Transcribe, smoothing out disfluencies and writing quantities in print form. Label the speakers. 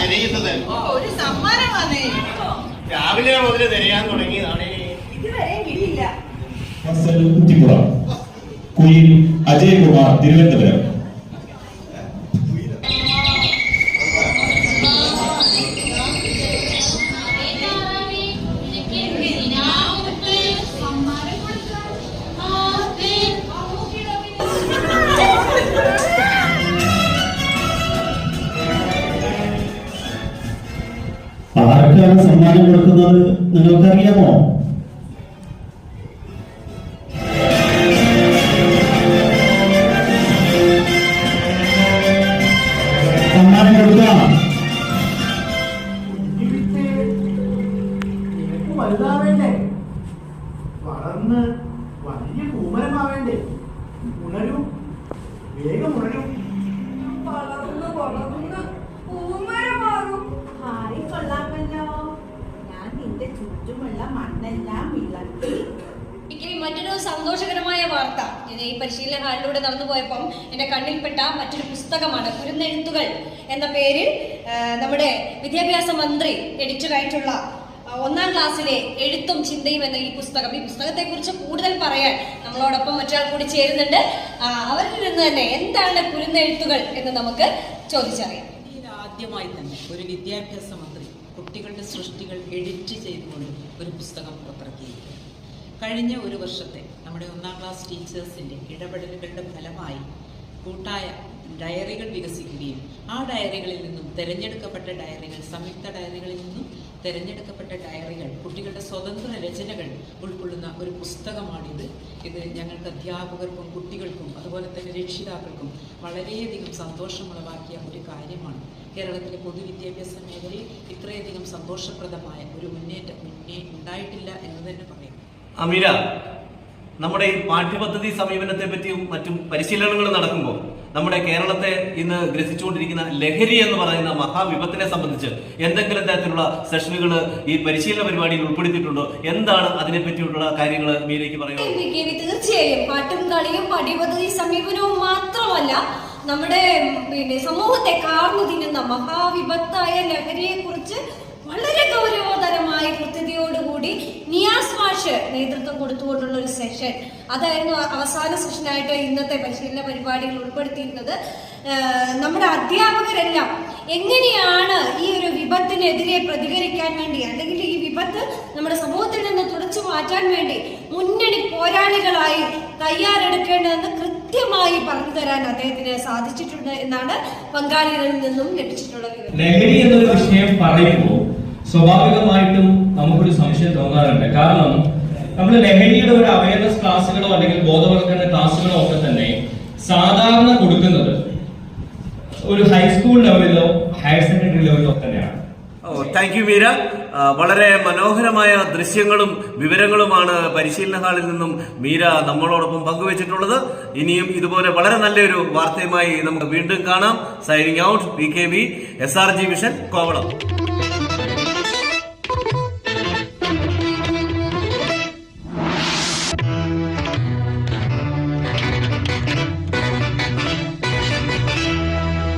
Speaker 1: തിരയുന്നത്?
Speaker 2: ഒരു സമ്മാനമാണ്.
Speaker 1: രാവിലെ മുതൽ തിരയാൻ തുടങ്ങിയതാണ്.
Speaker 2: ഇതുവരെ കിട്ടിയില്ല.
Speaker 3: കുയിൽ അജയകുമാർ, തിരുവനന്തപുരം. ആർക്കാണ് സമ്മാനം കൊടുക്കുന്നത് നിങ്ങൾക്കറിയാമോ? സമ്മാനം കൊടുക്കാം.
Speaker 4: വലുതാവേണ്ടേ, വളർന്ന് വലിയ പൂമരമാവേണ്ടേ? ഉണരൂ, വേഗം ഉണരൂ.
Speaker 2: വളർന്ന് വളർന്ന് പൂമരമാകും. ഹായ്, കൊള്ളാമല്ലോ. ഞാൻ നിന്റെ ചുറ്റുമുള്ള മണ്ണെല്ലാം വിളക്കി.
Speaker 5: മറ്റൊരു സന്തോഷകരമായ വാർത്ത, ഞാൻ ഈ പരിശീലന ഹാളിലൂടെ നടന്നു പോയപ്പം എന്റെ കണ്ണിൽപ്പെട്ട മറ്റൊരു പുസ്തകമാണ്. കുരുന്നെഴുത്തുകൾ എന്ന പേരിൽ നമ്മുടെ വിദ്യാഭ്യാസ മന്ത്രി എഡിറ്ററായിട്ടുള്ള 1ാം ക്ലാസ്സിലെ എഴുത്തും ചിന്തയും എന്ന ഈ പുസ്തകത്തെ കുറിച്ച് കൂടുതൽ പറയാൻ നമ്മളോടൊപ്പം മറ്റൊരാൾ കൂടി ചേരുന്നുണ്ട്. അവരിൽ നിന്ന് തന്നെ എന്താണ് കുരുന്നെഴുത്തുകൾ എന്ന് നമുക്ക് ചോദിച്ചറിയാം.
Speaker 6: ആദ്യമായി തന്നെ ഒരു വിദ്യാഭ്യാസ മന്ത്രി കുട്ടികളുടെ സൃഷ്ടികൾ എഡിറ്റ് ചെയ്തുകൊണ്ട് ഒരു പുസ്തകം പുറത്തിറക്കിയിരിക്കുന്നു. കഴിഞ്ഞ ഒരു വർഷത്തെ നമ്മുടെ 1ാം ക്ലാസ് ടീച്ചേഴ്സിൻ്റെ ഇടപെടലുകളുടെ ഫലമായി കൂട്ടായ ഡയറികൾ വികസിക്കുകയും ആ ഡയറികളിൽ നിന്നും തിരഞ്ഞെടുക്കപ്പെട്ട ഡയറികൾ, സംയുക്ത ഡയറികളിൽ നിന്നും തിരഞ്ഞെടുക്കപ്പെട്ട ഡയറികൾ, കുട്ടികളുടെ സ്വതന്ത്ര രചനകൾ ഉൾക്കൊള്ളുന്ന ഒരു പുസ്തകമാണിത്. ഇത് ഞങ്ങൾക്ക് അധ്യാപകർക്കും കുട്ടികൾക്കും അതുപോലെ തന്നെ രക്ഷിതാക്കൾക്കും വളരെയധികം സന്തോഷമുളവാക്കിയ ഒരു കാര്യമാണ്. കേരളത്തിലെ പൊതുവിദ്യാഭ്യാസ മേഖലയിൽ ഇത്രയധികം സന്തോഷപ്രദമായ ഒരു മുന്നേറ്റം ഉണ്ടായിട്ടില്ല എന്ന് തന്നെ പറയാം.
Speaker 7: അമീര, നമ്മുടെ ഈ പാഠ്യപദ്ധതി സമീപനത്തെ പറ്റിയും മറ്റും പരിശീലനങ്ങൾ നടക്കുമ്പോൾ നമ്മുടെ കേരളത്തെ ഇന്ന് ഗ്രസിച്ചുകൊണ്ടിരിക്കുന്ന ലഹരി എന്ന് പറയുന്ന മഹാവിപത്തിനെ സംബന്ധിച്ച് എന്തെങ്കിലും തരത്തിലുള്ള സെഷനുകൾ ഈ പരിശീലന പരിപാടിയിൽ ഉൾപ്പെടുത്തിയിട്ടുണ്ടോ? എന്താണ് അതിനെ പറ്റിയുള്ള കാര്യങ്ങൾ മീരയ്ക്ക് പറയുക?
Speaker 5: തീർച്ചയായും പാട്ടും കളിയും പാഠ്യപദ്ധതി സമീപനവും മാത്രമല്ല, നമ്മുടെ സമൂഹത്തെ കാർന്നു തിന്നുന്ന മഹാവിപത്തായ ലഹരിയെ കുറിച്ച് വളരെ ഗൗരവതരമായ കൃത്യതയോടുകൂടി നിയാസ് മാഷ് നേതൃത്വം കൊടുത്തുകൊണ്ടുള്ള ഒരു സെഷൻ, അതായിരുന്നു അവസാന സെഷനായിട്ട് ഇന്നത്തെ പരിശീലന പരിപാടികൾ ഉൾപ്പെടുത്തിയിരുന്നത്. നമ്മുടെ അധ്യാപകരെല്ലാം എങ്ങനെയാണ് ഈ ഒരു വിപത്തിനെതിരെ പ്രതികരിക്കാൻ വേണ്ടി, അല്ലെങ്കിൽ ഈ വിപത്ത് നമ്മുടെ സമൂഹത്തിൽ നിന്ന് തുടച്ചു മാറ്റാൻ വേണ്ടി മുന്നണി പോരാളികളായി തയ്യാറെടുക്കേണ്ടതെന്ന് കൃത്യമായി പറഞ്ഞു തരാൻ അദ്ദേഹത്തിന് സാധിച്ചിട്ടുണ്ട് എന്നാണ് പങ്കാളികളിൽ നിന്നും ലഭിച്ചിട്ടുള്ള വിവരം.
Speaker 8: ലഹരി എന്നൊരു വിഷയം പറയുമ്പോൾ സ്വാഭാവികമായിട്ടും നമുക്കൊരു സംശയം തോന്നാറുണ്ട്. കാരണം നമ്മൾ ലഹരിയുടെ ഒരു അവയർനെസ് ക്ലാസ്സുകളോ അല്ലെങ്കിൽ ബോധവൽക്കരണ ക്ലാസ്സുകളോ ഒക്കെ തന്നെ സാധാരണ കൊടുക്കുന്നത് ഒരു ഹൈസ്കൂൾ ലെവലിലോ ഹയർ സെക്കൻഡറി ലെവലിലോ തന്നെയാണ്.
Speaker 7: Thank you Meera. വളരെ മനോഹരമായ ദൃശ്യങ്ങളും വിവരങ്ങളുമാണ് പരിശീലന ഹാളിൽ നിന്നും മീര നമ്മളോടൊപ്പം പങ്കുവച്ചിട്ടുള്ളത്. ഇനിയും ഇതുപോലെ വളരെ നല്ലൊരു വാർത്തയുമായി നമുക്ക് വീണ്ടും കാണാം. Signing out, PKB, SRG vision, Kovalam.